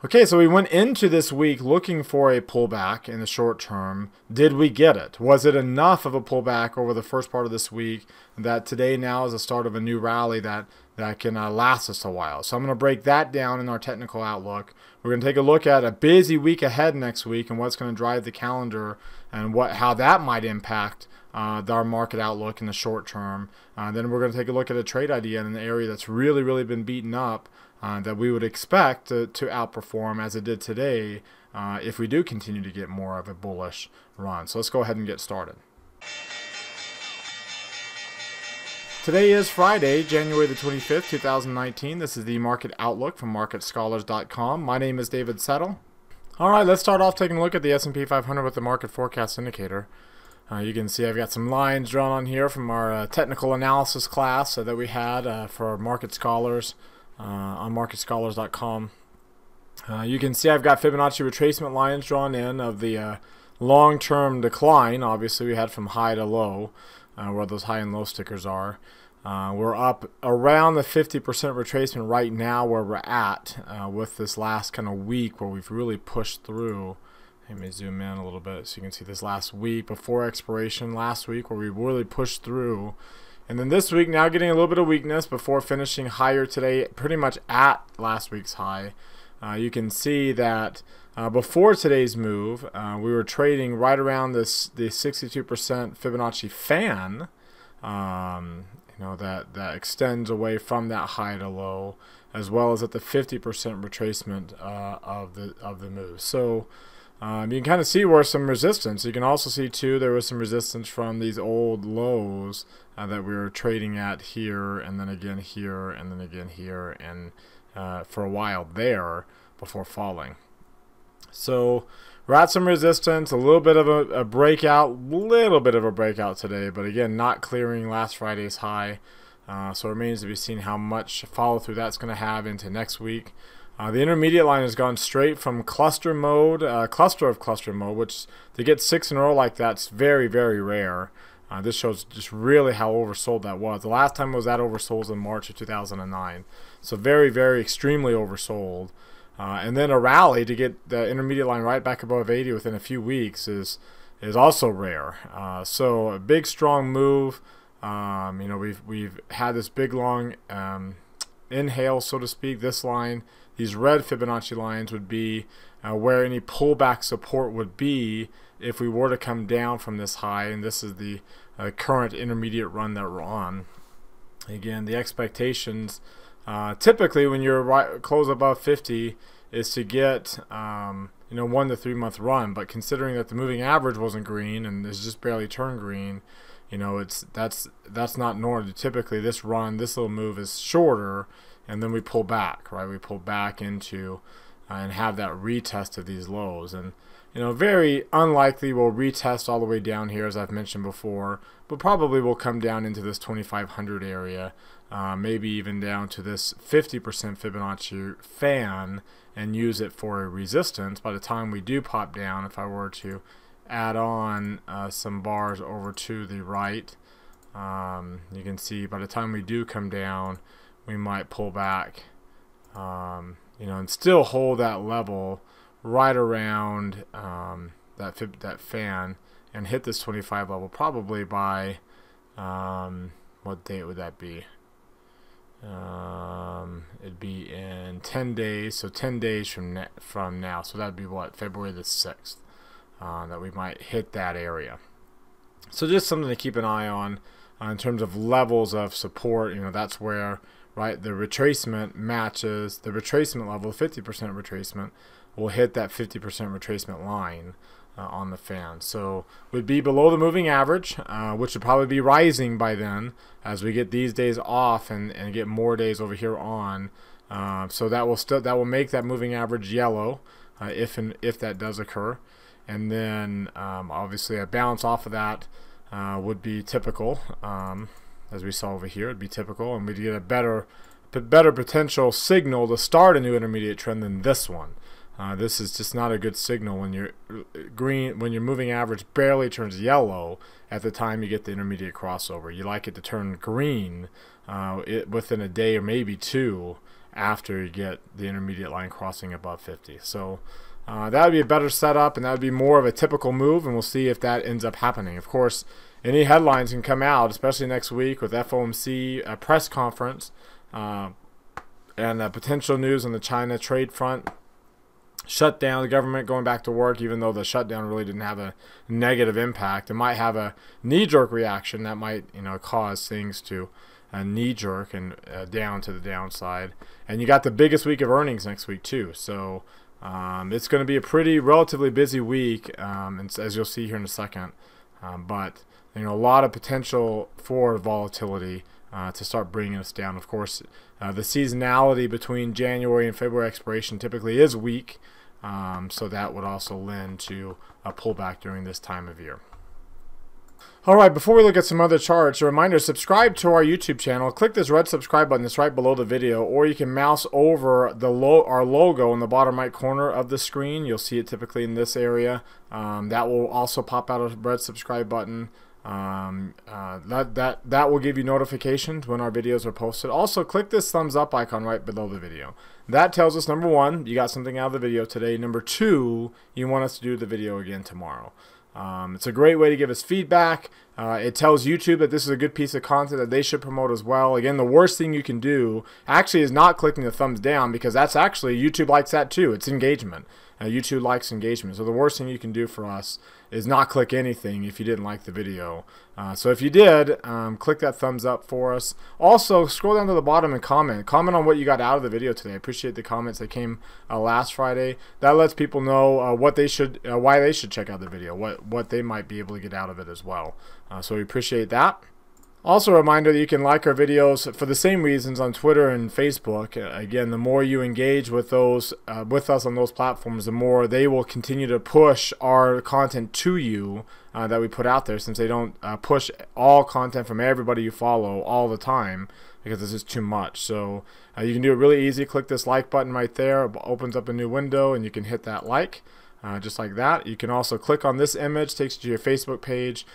Okay, so we went into this week looking for a pullback in the short term. Did we get it? Was it enough of a pullback over the first part of this week that today now is the start of a new rally that can last us a while? So I'm going to break that down in our technical outlook. We're going to take a look at a busy week ahead next week and what's going to drive the calendar and how that might impact our market outlook in the short term. Then we're going to take a look at a trade idea in an area that's really been beaten up that we would expect to outperform as it did today if we do continue to get more of a bullish run. So let's go ahead and get started. Today is Friday, January the 25th, 2019. This is the Market Outlook from MarketScholars.com. My name is David Settle. All right, let's start off taking a look at the S&P 500 with the Market Forecast Indicator. You can see I've got some lines drawn on here from our technical analysis class that we had for Market Scholars on MarketScholars.com. You can see I've got Fibonacci retracement lines drawn in of the long-term decline, obviously we had from high to low, where those high and low stickers are. We're up around the 50% retracement right now where we're at with this last kind of week where we've really pushed through. Let me zoom in a little bit so you can see this last week before expiration last week where we really pushed through. And then this week now getting a little bit of weakness before finishing higher today, pretty much at last week's high. You can see that before today's move, we were trading right around the 62% Fibonacci fan, that extends away from that high to low, as well as at the 50% retracement of the move. So you can kind of see where some resistance. You can also see too there was some resistance from these old lows that we were trading at here, and then again here, and then again here, and for a while there before falling. So we're at some resistance, a little bit of a breakout, today, but again not clearing last Friday's high. So it remains to be seen how much follow through that's going to have into next week. The intermediate line has gone straight from cluster mode, cluster of cluster mode, which to get 6 in a row like that's very rare. This shows just really how oversold that was. The last time it was that oversold was in March of 2009. So very extremely oversold. And then a rally to get the intermediate line right back above 80 within a few weeks is also rare. So a big strong move. We've had this big long inhale, so to speak. This line, these red Fibonacci lines would be where any pullback support would be if we were to come down from this high, and this is the current intermediate run that we're on. Again, the expectations typically when you're close above 50 is to get 1 to 3 month run, but considering that the moving average wasn't green and it's just barely turned green, that's not normal. Typically this little move is shorter, and then we pull back, right? We pull back into and have that retest of these lows, and very unlikely we'll retest all the way down here as I've mentioned before, but probably will come down into this 2500 area, maybe even down to this 50% Fibonacci fan and use it for a resistance by the time we do pop down. If I were to add on some bars over to the right, you can see by the time we do come down we might pull back and still hold that level right around that fan and hit this 25 level probably by what date would that be? It'd be in 10 days, so 10 days from now, so that'd be what, February the 6th, that we might hit that area. So just something to keep an eye on in terms of levels of support. That's where, right, the retracement matches the retracement level. 50% retracement will hit that 50% retracement line on the fan. So would be below the moving average, which would probably be rising by then as we get these days off and get more days over here on. So that will make that moving average yellow if that does occur. And then obviously a bounce off of that would be typical, as we saw over here. It'd be typical, and we'd get a better potential signal to start a new intermediate trend than this one. This is just not a good signal when your moving average barely turns yellow at the time you get the intermediate crossover. You like it to turn green within a day or maybe two after you get the intermediate line crossing above 50. So that would be a better setup, and that would be more of a typical move, and we'll see if that ends up happening. Of course, any headlines can come out, especially next week with FOMC press conference and potential news on the China trade front. Shutdown, the government going back to work, even though the shutdown really didn't have a negative impact. It might have a knee-jerk reaction that might, cause things to knee-jerk and down to the downside. And you got the biggest week of earnings next week too, so it's going to be a relatively busy week, as you'll see here in a second. But a lot of potential for volatility to start bringing us down. Of course, the seasonality between January and February expiration typically is weak. So that would also lend to a pullback during this time of year. Alright, before we look at some other charts, a reminder, subscribe to our YouTube channel. Click this red subscribe button that's right below the video, or you can mouse over our logo in the bottom right corner of the screen. You'll see it typically in this area. That will also pop out a red subscribe button. That will give you notifications when our videos are posted. Also, click this thumbs up icon right below the video. That tells us, number one, you got something out of the video today. Number two, you want us to do the video again tomorrow. It's a great way to give us feedback. It tells YouTube that this is a good piece of content that they should promote as well. Again, the worst thing you can do actually is not clicking the thumbs down, because that's actually, YouTube likes that too. It's engagement. YouTube likes engagement. So the worst thing you can do for us is not click anything if you didn't like the video. So if you did, click that thumbs up for us. Also, scroll down to the bottom and comment. Comment on what you got out of the video today. I appreciate the comments that came last Friday. That lets people know what they should, why they should check out the video, what they might be able to get out of it as well. So we appreciate that. Also a reminder that you can like our videos for the same reasons on Twitter and Facebook. Again, the more you engage with those with us on those platforms, the more they will continue to push our content to you that we put out there, since they don't push all content from everybody you follow all the time, because this is too much. So you can do it really easy. Click this like button right there. It opens up a new window and you can hit that like. Just like that. You can also click on this image, takes you to your Facebook page.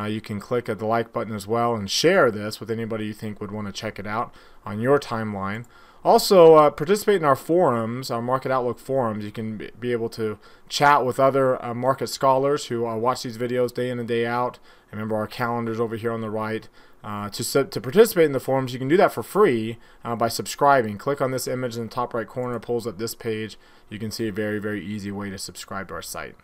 You can click at the like button as well and share this with anybody you think would want to check it out on your timeline. Also, participate in our forums, our Market Outlook forums. You can be able to chat with other market scholars who watch these videos day in and day out. Remember, our calendar's over here on the right. To participate in the forums, you can do that for free by subscribing. Click on this image in the top right corner, it pulls up this page. You can see a very, very easy way to subscribe to our site.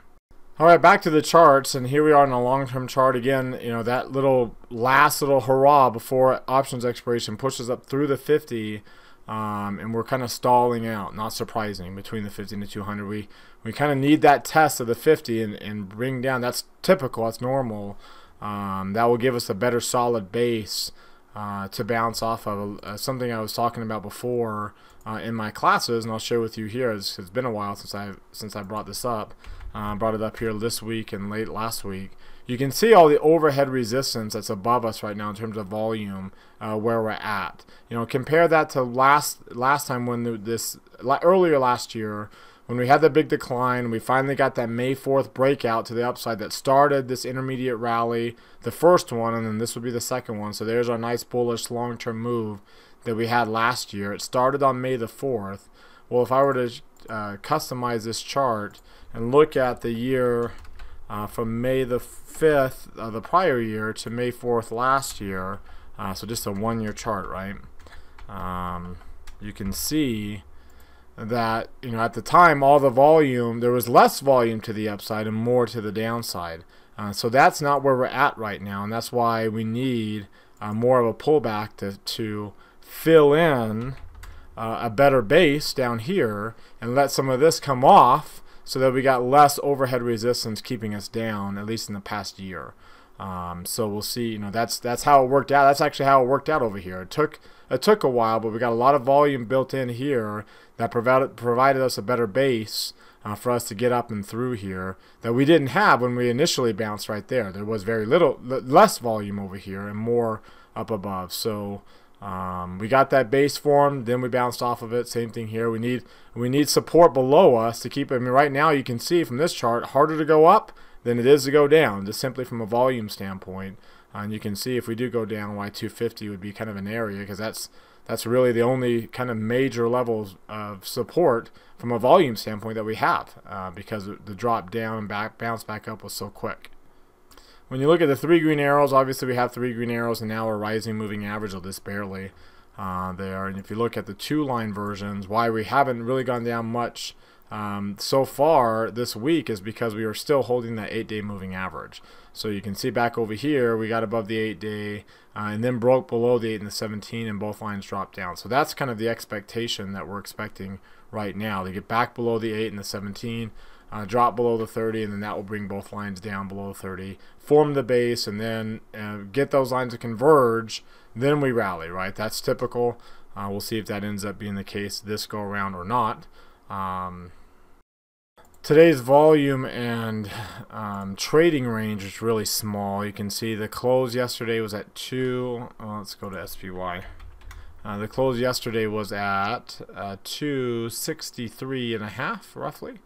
Alright, back to the charts, and here we are in a long-term chart again. That last little hurrah before options expiration pushes up through the 50, and we're kind of stalling out. Not surprising, between the 50 and the 200. We kind of need that test of the 50 and bring down. That's typical, that's normal. That will give us a better solid base to bounce off of. Something I was talking about before in my classes, and I'll share with you here. It's been a while since I brought this up. Brought it up here this week and late last week. You can see all the overhead resistance that's above us right now in terms of volume, where we're at. Compare that to last time when earlier last year, when we had the big decline. We finally got that May 4th breakout to the upside that started this intermediate rally, the first one, and then this would be the second one. So there's our nice bullish long-term move that we had last year. It started on May the 4th. Well, if I were to customize this chart and look at the year from May the 5th of the prior year to May 4th last year, so just a one-year chart, right? You can see that at the time, all the volume, there was less volume to the upside and more to the downside. So that's not where we're at right now, and that's why we need more of a pullback to fill in a better base down here and let some of this come off, so that we got less overhead resistance keeping us down, at least in the past year. So we'll see. That's how it worked out. That's actually how it worked out over here. It took a while, but we got a lot of volume built in here that provided us a better base for us to get up and through here that we didn't have when we initially bounced right there. There was less volume over here and more up above. So we got that base formed, then we bounced off of it. Same thing here. We need support below us to keep it. I mean, right now you can see from this chart, harder to go up than it is to go down, just simply from a volume standpoint. And you can see if we do go down, why 250 would be kind of an area, because that's really the only kind of major levels of support from a volume standpoint that we have, because the drop down and bounce back up was so quick. When you look at the 3 green arrows, obviously we have 3 green arrows and now a rising moving average of this barely there. And if you look at the 2-line versions, why we haven't really gone down much so far this week is because we are still holding that 8-day moving average. So you can see back over here, we got above the 8-day and then broke below the 8 and the 17, and both lines dropped down. So that's kind of the expectation that we're expecting right now. They get back below the 8 and the 17, drop below the 30, and then that will bring both lines down below 30, form the base, and then get those lines to converge. Then we rally, right? That's typical. We'll see if that ends up being the case this go around or not. Today's volume and trading range is really small. You can see the close yesterday was at 2. Let's go to SPY. The close yesterday was at 263.5 roughly.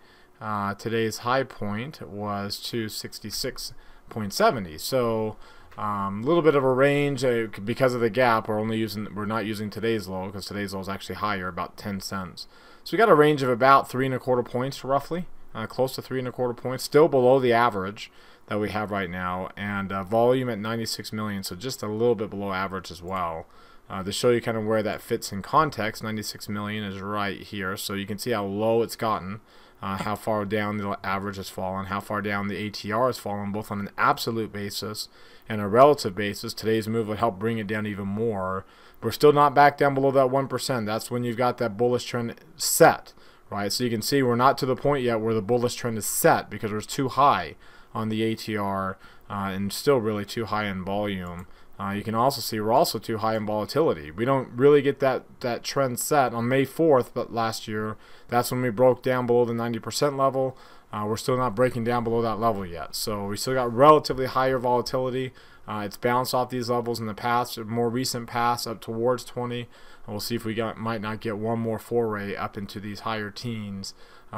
Today's high point was 266.70. So a little bit of a range because of the gap. We're not using today's low, because today's low is actually higher, about 10 cents. So we got a range of about 3.25 points roughly, close to 3.25 points, still below the average that we have right now, and volume at 96 million, so just a little bit below average as well. To show you kind of where that fits in context, 96 million is right here, so you can see how low it's gotten, how far down the average has fallen, how far down the ATR has fallen, both on an absolute basis and a relative basis. Today's move would help bring it down even more. We're still not back down below that 1%. That's when you've got that bullish trend set, right? So you can see we're not to the point yet where the bullish trend is set, because we're too high on the ATR and still really too high in volume. You can also see we're also too high in volatility. We don't really get that trend set on May 4th, but last year, that's when we broke down below the 90% level. We're still not breaking down below that level yet. So we still got relatively higher volatility. It's bounced off these levels in the past, more recent past, up towards 20. And we'll see if we might not get one more foray up into these higher teens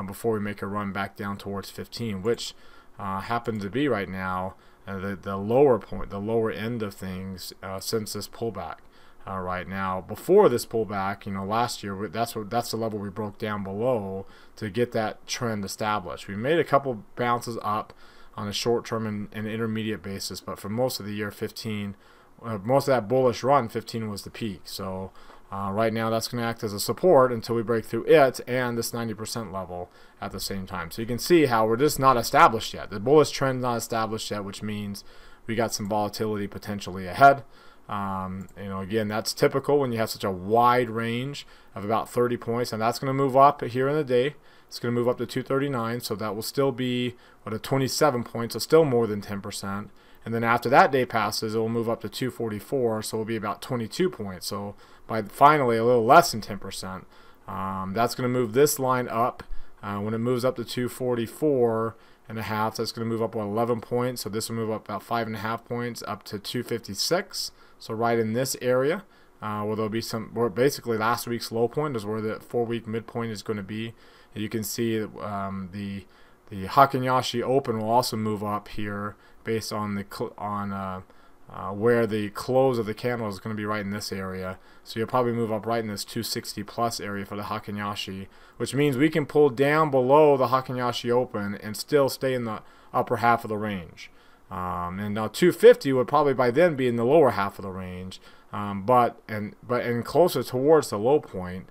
before we make a run back down towards 15, which happens to be right now the lower point, the lower end of things since this pullback. Right now, before this pullback, last year, that's the level we broke down below to get that trend established. We made a couple bounces up on a short-term and intermediate basis, but for most of the year, 15, most of that bullish run, 15 was the peak. So right now, that's going to act as a support until we break through it and this 90% level at the same time. So you can see how we're just not established yet. The bullish trend is not established yet, which means we got some volatility potentially ahead. Again, that's typical when you have such a wide range of about 30 points, and that's going to move up here in the day. It's going to move up to 239, so that will still be a 27 points, so still more than 10%. And then after that day passes, it will move up to 244, so it will be about 22 points. So by finally a little less than 10%. That's going to move this line up. When it moves up to 244.5, that's going to move up 11 points. So this will move up about 5.5 points up to 256. So right in this area, where there'll be where basically last week's low point is where the 4-week midpoint is going to be. You can see the Hakinyashi Open will also move up here based on where the close of the candle is going to be right in this area. So you'll probably move up right in this 260 plus area for the Hakinyashi, which means we can pull down below the Hakinyashi Open and still stay in the upper half of the range. And now 250 would probably by then be in the lower half of the range, but closer towards the low point.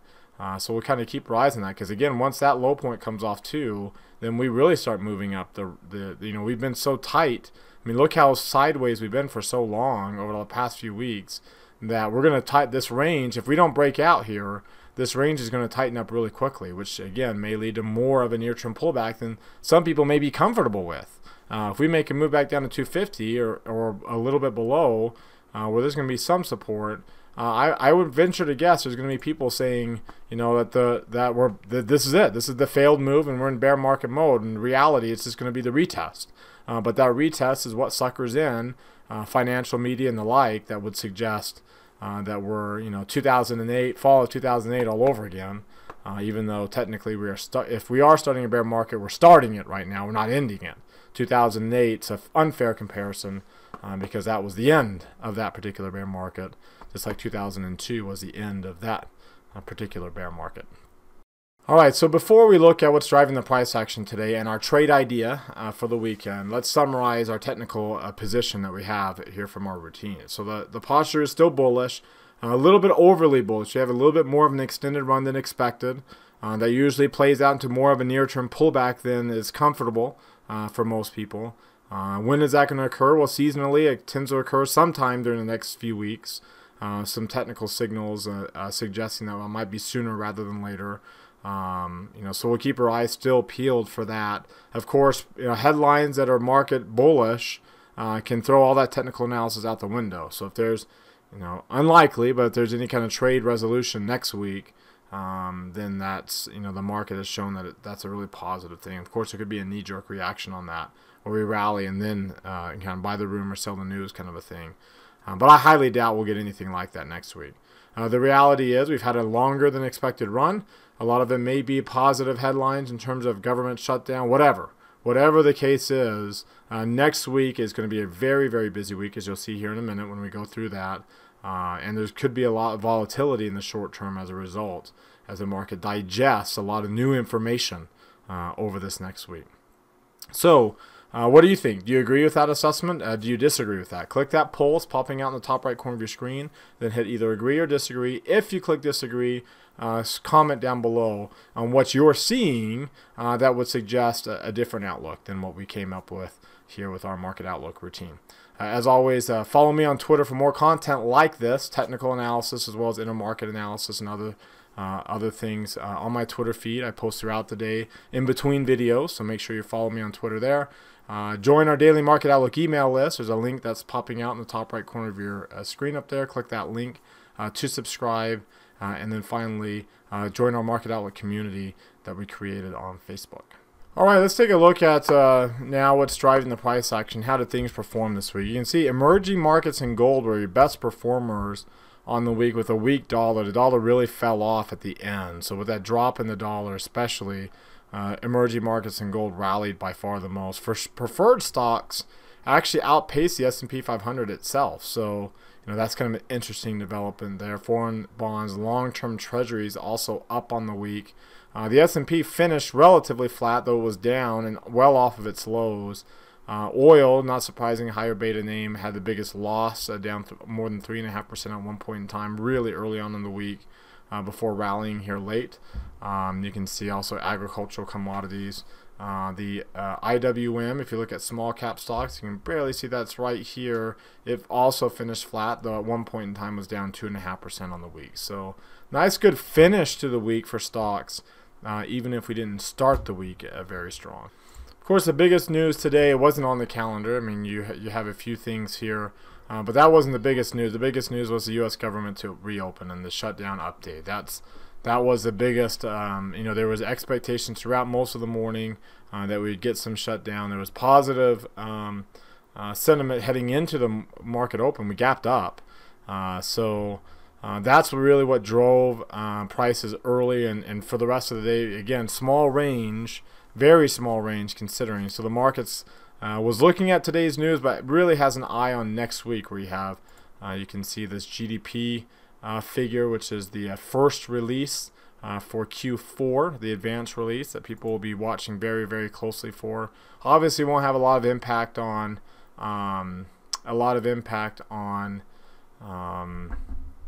So we'll kind of keep rising that, because again, once that low point comes off too, then we really start moving up we've been so tight. I mean, look how sideways we've been for so long over the past few weeks that we're going to tighten this range. If we don't break out here, this range is going to tighten up really quickly, which again may lead to more of a near-term pullback than some people may be comfortable with. If we make a move back down to 250 or a little bit below, where there's going to be some support, I would venture to guess there's going to be people saying, that this is it. This is the failed move, and we're in bear market mode. In reality, it's just going to be the retest. But that retest is what suckers in financial media and the like that would suggest that we're 2008, fall of 2008 all over again. Even though technically if we are starting a bear market, we're starting it right now. We're not ending it. 2008 is an unfair comparison because that was the end of that particular bear market. just like 2002 was the end of that particular bear market. All right, so before we look at what's driving the price action today and our trade idea for the weekend, let's summarize our technical position that we have here from our routine. So the posture is still bullish, a little bit overly bullish. You have a little bit more of an extended run than expected. That usually plays out into more of a near-term pullback than is comfortable for most people. When is that going to occur? Well, seasonally, it tends to occur sometime during the next few weeks. Some technical signals suggesting that it might be sooner rather than later. So we'll keep our eyes still peeled for that. Of course, headlines that are market bullish can throw all that technical analysis out the window. So if there's, unlikely, but if there's any kind of trade resolution next week, then that's, the market has shown that that's a really positive thing. Of course, there could be a knee-jerk reaction on that, or we rally and then kind of buy the rumor, sell the news kind of a thing. But I highly doubt we'll get anything like that next week. The reality is we've had a longer than expected run. A lot of it may be positive headlines in terms of government shutdown, whatever. Whatever the case is, next week is going to be a very, very busy week, as you'll see here in a minute when we go through that. And there could be a lot of volatility in the short term as a result, as the market digests a lot of new information over this next week. So, what do you think? Do you agree with that assessment? Do you disagree with that? Click that poll. It's popping out in the top right corner of your screen. Then hit either agree or disagree. If you click disagree, comment down below on what you're seeing that would suggest a different outlook than what we came up with here with our market outlook routine. As always, follow me on Twitter for more content like this, technical analysis as well as intermarket analysis and other things on my Twitter feed. I post throughout the day in between videos, so make sure you follow me on Twitter there. Join our daily market outlook email list. There's a link that's popping out in the top right corner of your screen up there. Click that link to subscribe. And then finally, join our market outlook community that we created on Facebook. All right, let's take a look at now what's driving the price action. How did things perform this week? You can see emerging markets and gold were your best performers on the week with a weak dollar. The dollar really fell off at the end. So with that drop in the dollar especially, emerging markets and gold rallied by far the most. For preferred stocks, actually outpaced the S&P 500 itself. So that's kind of an interesting development there. Foreign bonds, long-term treasuries also up on the week. The S&P finished relatively flat, though it was down and well off of its lows. Oil, not surprising, higher beta name, had the biggest loss, down more than 3.5% at one point in time, really early on in the week before rallying here late. You can see also agricultural commodities. The IWM, if you look at small cap stocks, you can barely see that's right here. It also finished flat, though at one point in time was down 2.5% on the week. So nice good finish to the week for stocks, even if we didn't start the week very strong. Of course, the biggest news today, it wasn't on the calendar. I mean, you have a few things here, but that wasn't the biggest news. The biggest news was the U.S. government to reopen and the shutdown update. That was the biggest. There was expectations throughout most of the morning that we'd get some shutdown. There was positive sentiment heading into the market open. We gapped up. That's really what drove prices early, and for the rest of the day, again, small range, very small range considering. So the markets was looking at today's news, but really has an eye on next week, where you can see this GDP figure, which is the first release for Q4, the advanced release that people will be watching very, very closely for. Obviously, won't have a lot of impact on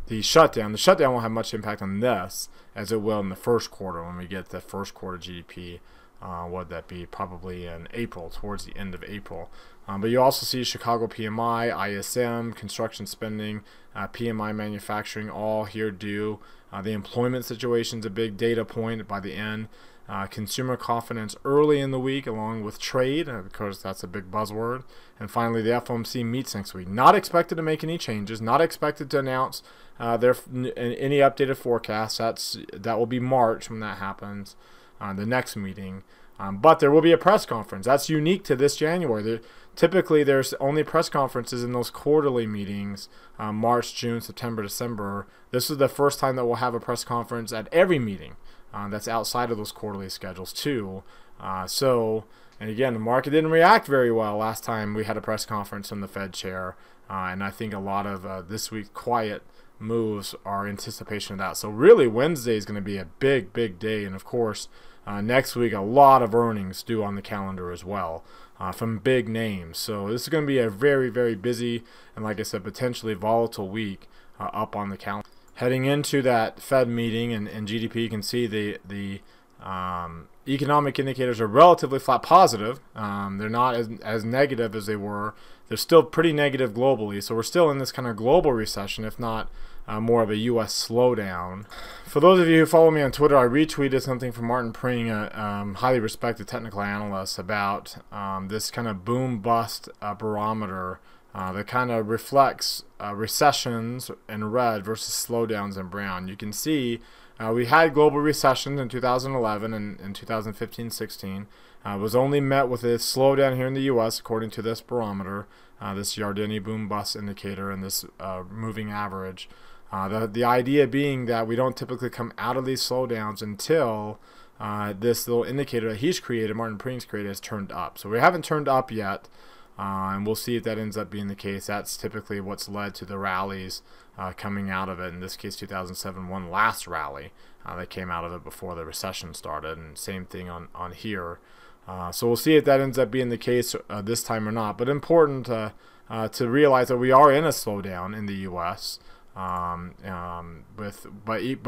the shutdown. The shutdown won't have much impact on this as it will in the first quarter when we get the first quarter GDP. What would that be? Probably in April, towards the end of April. But you also see Chicago PMI, ISM, construction spending, PMI manufacturing, all here due. The employment situation is a big data point by the end. Consumer confidence early in the week, along with trade, because that's a big buzzword. And finally, the FOMC meets next week. Not expected to make any changes. Not expected to announce any updated forecasts. That will be March when that happens. The next meeting. But there will be a press conference. That's unique to this January. Typically, there's only press conferences in those quarterly meetings, March, June, September, December. This is the first time that we'll have a press conference at every meeting that's outside of those quarterly schedules too. And again, the market didn't react very well last time we had a press conference from the Fed chair. And I think a lot of this week's quiet moves are anticipation of that. So really Wednesday is going to be a big day, and of course next week a lot of earnings due on the calendar as well from big names. So this is going to be a very busy and, like I said, potentially volatile week up on the calendar. Heading into that Fed meeting and GDP, you can see the economic indicators are relatively flat positive. They're not as negative as they were. They're still pretty negative globally, so we're still in this kind of global recession, if not more of a U.S. slowdown. For those of you who follow me on Twitter, I retweeted something from Martin Pring, a highly respected technical analyst, about this kind of boom-bust barometer that kind of reflects recessions in red versus slowdowns in brown. You can see we had global recessions in 2011 and in 2015-16. Was only met with a slowdown here in the U.S. according to this barometer, this Yardeni boom-bust indicator and this moving average. The idea being that we don't typically come out of these slowdowns until this little indicator that he's created, Martin Pring's created, has turned up. So we haven't turned up yet, and we'll see if that ends up being the case. That's typically what's led to the rallies coming out of it. In this case, 2007, one last rally that came out of it before the recession started, and same thing on here. So we'll see if that ends up being the case this time or not. But important to realize that we are in a slowdown in the U.S., but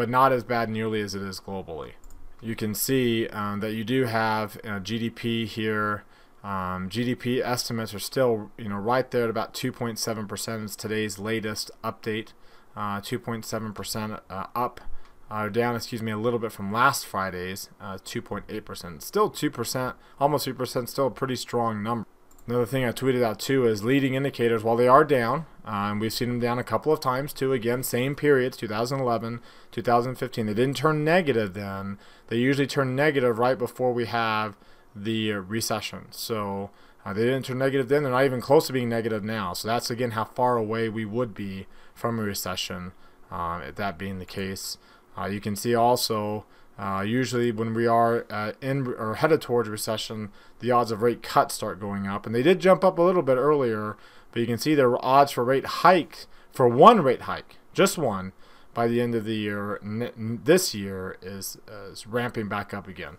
not as bad nearly as it is globally. You can see that you do have GDP here. GDP estimates are still right there at about 2.7%. It's today's latest update. 2.7% up. Down, excuse me, a little bit from last Friday's 2.8%. Still 2%, almost 3%, still a pretty strong number. Another thing I tweeted out too is leading indicators, while they are down, and we've seen them down a couple of times too, again, same periods, 2011, 2015. They didn't turn negative then. They usually turn negative right before we have the recession. So they didn't turn negative then. They're not even close to being negative now. So that's, again, how far away we would be from a recession, that being the case. You can see also usually when we are in or headed towards recession, the odds of rate cuts start going up, and they did jump up a little bit earlier, but you can see the odds for rate hike, for one rate hike, just one, by the end of the year, this year is ramping back up again.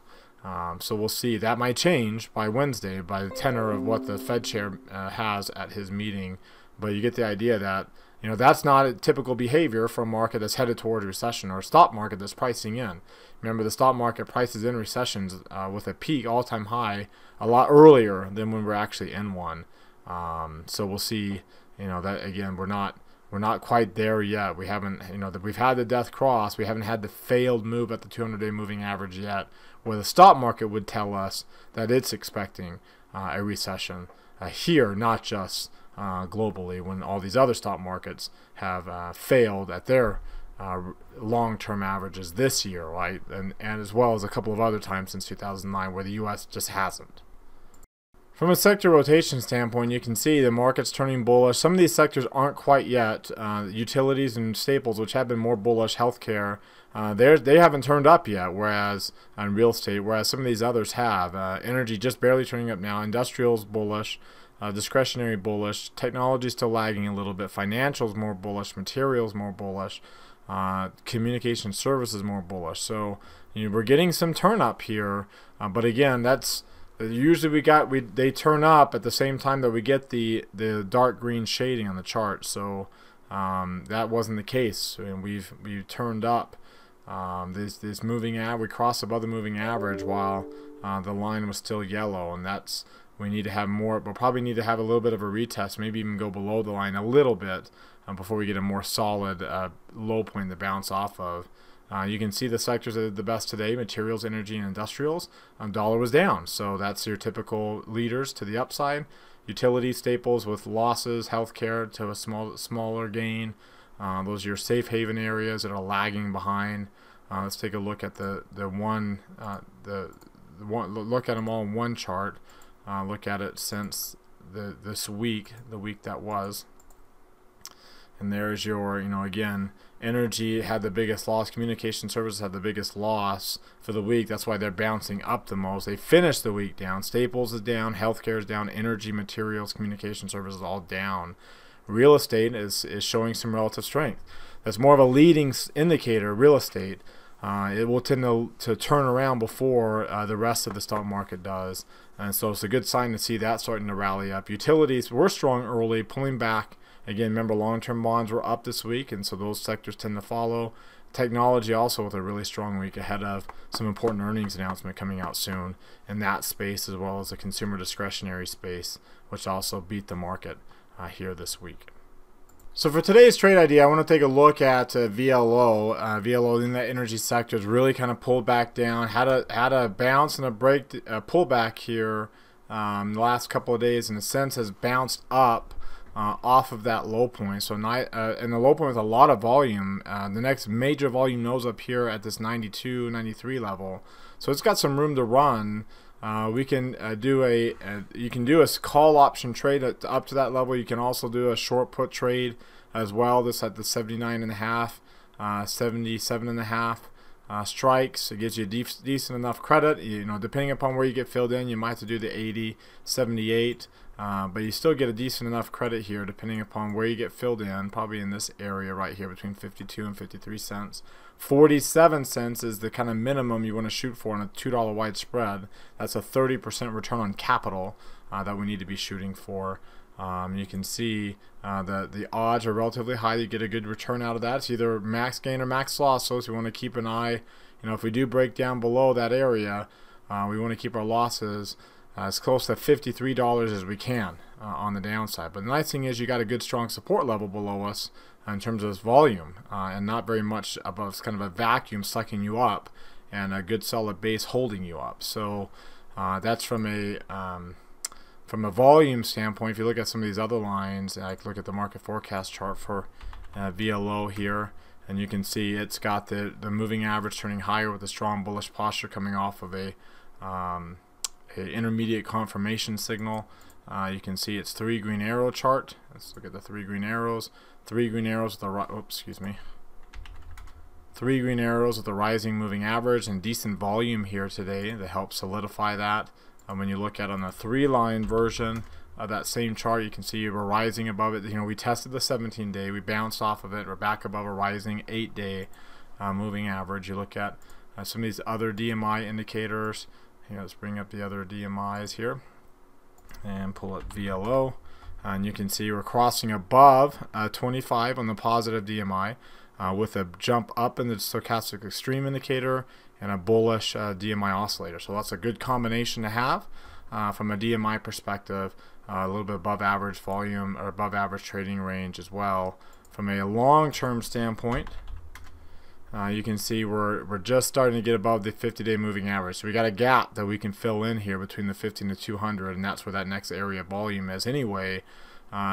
So we'll see. That might change by Wednesday by the tenor of what the Fed chair has at his meeting, but you get the idea that that's not a typical behavior for a market that's headed towards recession, or a stock market that's pricing in. Remember, the stock market prices in recessions with a peak all-time high a lot earlier than when we're actually in one. So we'll see. That again, we're not quite there yet. We haven't, we've had the death cross. We haven't had the failed move at the 200-day moving average yet, where the stock market would tell us that it's expecting a recession here, not just globally, when all these other stock markets have failed at their long-term averages this year, right? And as well as a couple of other times since 2009 where the U.S. just hasn't. From a sector rotation standpoint, you can see the market's turning bullish. Some of these sectors aren't quite yet. Utilities and staples, which have been more bullish, healthcare, they haven't turned up yet, whereas on real estate, whereas some of these others have. Energy just barely turning up now. Industrials bullish. Discretionary bullish, technology still lagging a little bit, financials more bullish, materials more bullish, communication services more bullish. So we're getting some turn up here, but again, that's usually they turn up at the same time that we get the dark green shading on the chart. So that wasn't the case, and we've turned up. This moving average, we crossed above the moving average while the line was still yellow, and that's. We need to have more. We'll probably need to have a little bit of a retest, maybe even go below the line a little bit before we get a more solid low point to bounce off of. You can see the sectors that are the best today: materials, energy, and industrials. Dollar was down, so that's your typical leaders to the upside. Utility staples with losses, healthcare to a smaller gain. Those are your safe haven areas that are lagging behind. Let's take a look at the one. Look at them all in one chart. Look at it since this week, the week that was. And there's your, again, energy had the biggest loss. Communication services had the biggest loss for the week. That's why they're bouncing up the most. They finished the week down. Staples is down. Healthcare is down. Energy, materials, communication services all down. Real estate is showing some relative strength. that's more of a leading indicator, real estate, it will tend to turn around before the rest of the stock market does. And so it's a good sign to see that starting to rally up. Utilities were strong early, pulling back. Again, remember, long-term bonds were up this week, and so those sectors tend to follow. Technology also with a really strong week ahead of some important earnings announcement coming out soon in that space, as well as the consumer discretionary space, which also beat the market here this week. So for today's trade idea, I want to take a look at VLO. VLO in that energy sector has really kind of pulled back down, had a bounce and a pullback here the last couple of days. In a sense, has bounced up off of that low point. So and the low point with a lot of volume. The next major volume nose up here at this 92, 93 level. So it's got some room to run. We can you can do a call option trade up to that level. You can also do a short put trade as well. This at the 79.5, 77.5 strikes. It gives you decent enough credit. You know, depending upon where you get filled in, you might have to do the 80, 78. But you still get a decent enough credit here depending upon where you get filled in, probably in this area right here between 52 and 53 cents. 47 cents is the kind of minimum you want to shoot for in a $2 wide spread. That's a 30% return on capital that we need to be shooting for. You can see the odds are relatively high. You get a good return out of that. It's either max gain or max loss. So if you want to keep an eye, you know, if we do break down below that area, we want to keep our losses as close to $53 as we can on the downside. But the nice thing is you got a good strong support level below us in terms of volume and not very much above. It's kind of a vacuum sucking you up and a good solid base holding you up. So that's from a volume standpoint. If you look at some of these other lines, like look at the market forecast chart for VLO here, and you can see it's got the moving average turning higher with a strong bullish posture coming off of a intermediate confirmation signal. You can see it's 3 green arrow chart. Let's look at the 3 green arrows. 3 green arrows with the 3 green arrows with a rising moving average and decent volume here today that helps solidify that. When you look at on the 3-line version of that same chart, you can see we're rising above it. You know, we tested the 17-day, we bounced off of it, we're back above a rising 8-day moving average. You look at some of these other DMI indicators. Here, let's bring up the other DMIs here and pull up VLO, and you can see we're crossing above 25 on the positive DMI with a jump up in the stochastic extreme indicator and a bullish DMI oscillator. So that's a good combination to have from a DMI perspective. A little bit above average volume or above average trading range as well. From a long-term standpoint, you can see we're just starting to get above the 50-day moving average. So we got a gap that we can fill in here between the 50 and the 200, and that's where that next area of volume is anyway.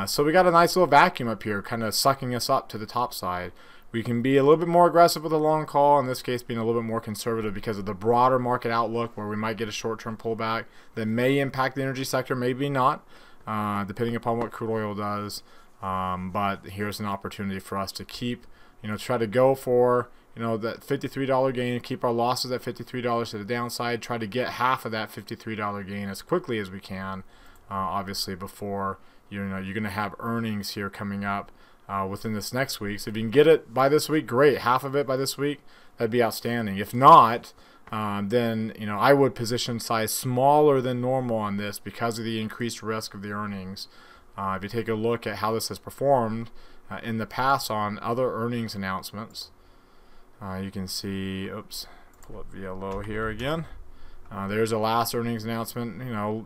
So we got a nice little vacuum up here, kind of sucking us up to the top side. We can be a little bit more aggressive with a long call, in this case being a little bit more conservative because of the broader market outlook where we might get a short-term pullback that may impact the energy sector, maybe not, depending upon what crude oil does. But here's an opportunity for us to keep, try to go for, that $53 gain, keep our losses at $53 to the downside, try to get half of that $53 gain as quickly as we can, obviously before, you're going to have earnings here coming up within this next week. So if you can get it by this week, great. Half of it by this week, that'd be outstanding. If not, then I would position size smaller than normal on this because of the increased risk of the earnings. If you take a look at how this has performed in the past on other earnings announcements, you can see, oops, pull up VLO here again. There's a last earnings announcement.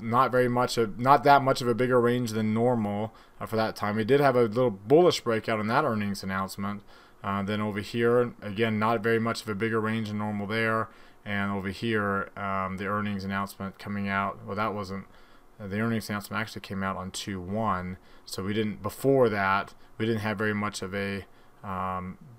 Not that much of a bigger range than normal for that time. We did have a little bullish breakout in that earnings announcement. Then over here, again, not very much of a bigger range than normal there. And over here, the earnings announcement coming out. Well, that wasn't. The earnings announcement actually came out on 2/1. So we didn't. Before that, we didn't have very much of a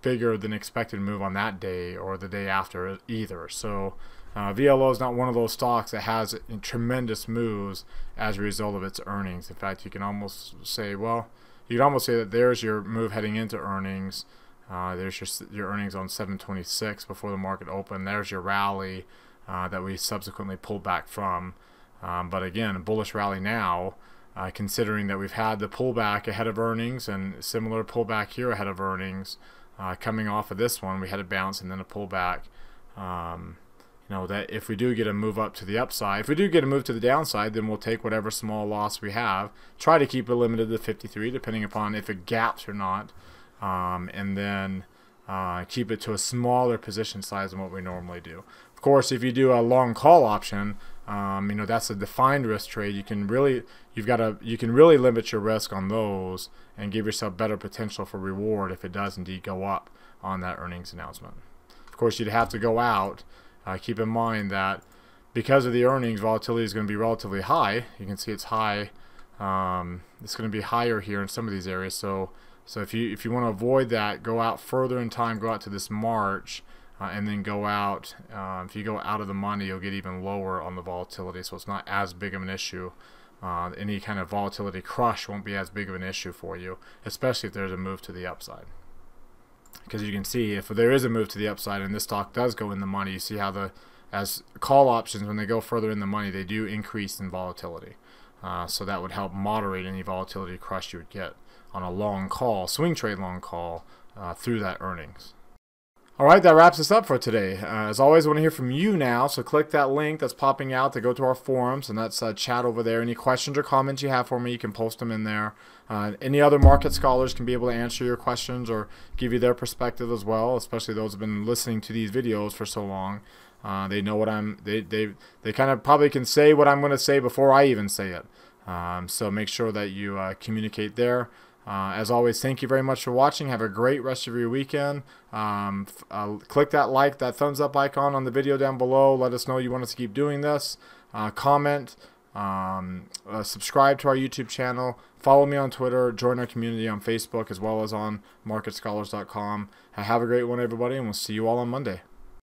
bigger than expected move on that day or the day after either. So VLO is not one of those stocks that has tremendous moves as a result of its earnings. In fact, you can almost say, that there's your move heading into earnings. There's your earnings on 7/26 before the market opened. There's your rally that we subsequently pulled back from. But again, a bullish rally now, considering that we've had the pullback ahead of earnings and similar pullback here ahead of earnings. coming off of this one, we had a bounce and then a pullback. You know, that if we do get a move up to the upside, if we do get a move to the downside, then we'll take whatever small loss we have, try to keep it limited to 53, depending upon if it gaps or not, and then keep it to a smaller position size than what we normally do. Of course, if you do a long call option, you know, that's a defined risk trade. You can really limit your risk on those and give yourself better potential for reward if it does indeed go up on that earnings announcement. Of course, you'd have to go out. Keep in mind that because of the earnings, volatility is going to be relatively high. You can see it's high. It's going to be higher here in some of these areas. So if you want to avoid that, go out further in time. Go out to this March, and then go out. If you go out of the money, you'll get even lower on the volatility. So it's not as big of an issue. Any kind of volatility crush won't be as big of an issue for you, especially if there's a move to the upside. Because you can see if there is a move to the upside and this stock does go in the money, you see how as call options, when they go further in the money, they do increase in volatility. So that would help moderate any volatility crush you would get on a long call, swing trade long call, through that earnings. All right, that wraps us up for today. As always, I want to hear from you now, so click that link that's popping out to go to our forums, and that's chat over there. Any questions or comments you have for me, you can post them in there. Any other market scholars can be able to answer your questions or give you their perspective as well, especially those who have been listening to these videos for so long. They know what they kind of probably can say what I'm going to say before I even say it. So make sure that you communicate there. As always, thank you very much for watching. Have a great rest of your weekend. Click that thumbs up icon on the video down below. Let us know you want us to keep doing this. Comment, subscribe to our YouTube channel. Follow me on Twitter. Join our community on Facebook as well as on marketscholars.com. Have a great one, everybody, and we'll see you all on Monday.